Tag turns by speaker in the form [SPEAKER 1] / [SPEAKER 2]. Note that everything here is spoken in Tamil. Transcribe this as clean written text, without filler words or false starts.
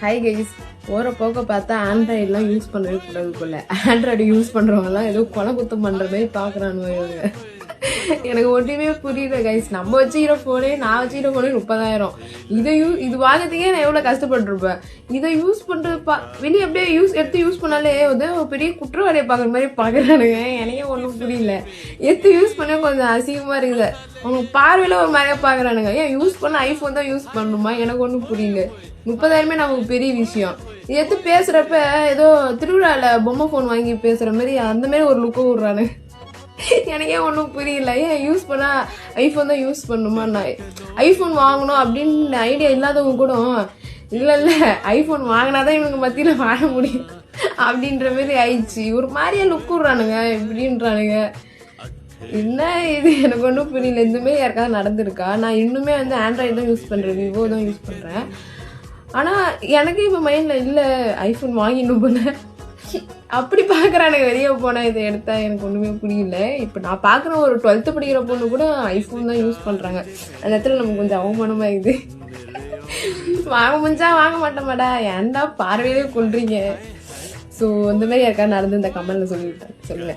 [SPEAKER 1] ஹாய் கைஸ், போகிற போக்க பார்த்தா ஆண்ட்ராய்டெலாம் யூஸ் பண்ணவே கூடாது போல. ஆண்ட்ராய்டு யூஸ் பண்ணுறவங்கலாம் ஏதோ கொலை குத்தம் பண்ணுற மாதிரி பார்க்குறானுங்க இவங்க. எனக்கு ஒன்றுமே புரியல கைஸ். நம்ம வச்சுக்கிற ஃபோனே, நான் வச்சுக்கிற ஃபோனே 30,000. இது வாங்கிறதுக்கே நான் எவ்வளோ கஷ்டப்பட்டுருப்பேன். இதை யூஸ் பண்ணுறது வெளியே அப்படியே எடுத்து யூஸ் பண்ணாலே வந்து பெரிய குற்றவாளியை பார்க்குற மாதிரி பார்க்குறானுங்க. எனக்கே ஒன்றும் புரியல. எடுத்து யூஸ் பண்ண கொஞ்சம் அசிங்கமாக இருக்குது. அவங்க பார்வையில் ஒரு மாதிரியாக பார்க்குறானுங்க. ஏன் யூஸ் பண்ண ஐஃபோன் தான் யூஸ் பண்ணணுமா? எனக்கு ஒன்றும் புரியல. 30,000 நமக்கு பெரிய விஷயம். இது எடுத்து பேசுகிறப்ப ஏதோ திருவிழாவில் பொம்மை ஃபோன் வாங்கி பேசுகிற மாதிரி அந்த மாதிரி ஒரு லுக்கை விட்றானுங்க. எனக்கே ஒன்றும் புரியல. ஏன் யூஸ் பண்ணால் ஐஃபோன் தான் யூஸ் பண்ணணுமா? நான் ஐஃபோன் வாங்கணும் அப்படின்னு ஐடியா இல்லாதவங்க கூட இல்லை ஐஃபோன் வாங்கினா தான் இவங்க மத்தியில் வாழ முடியும் அப்படின்ற மாதிரி ஆயிடுச்சு. ஒரு மாதிரியா லுக் விட்றானுங்க, இப்படின்றானுங்க. என்ன இது எனக்கு ஒன்றும் புரியல. இந்தமாரி யாருக்காவது நடந்திருக்கா? நான் இன்னுமே வந்து ஆண்ட்ராய்டு தான் யூஸ் பண்ணுறேன், விவோ தான் யூஸ் பண்ணுறேன். ஆனால் எனக்கு இப்போ மைண்டில் இல்லை ஐஃபோன் வாங்கிடணும் போல அப்படி பார்க்குறானுங்க. வெளியே போனால் இதை எடுத்தா எனக்கு ஒன்றுமே புரியல. இப்போ நான் பார்க்குற ஒரு 12th படிக்கிற பொண்ணு கூட ஐஃபோன் தான் யூஸ் பண்ணுறாங்க. அந்த இடத்துல நமக்கு கொஞ்சம் அவமானமாக இது. வாங்க முடிஞ்சா வாங்க மாட்டோமாடா, ஏன்டா பார்வையிலே கொள்றீங்க. ஸோ இந்த மாதிரி யாருக்கா நடந்து இந்த கமெண்ட்ல சொல்லுங்க.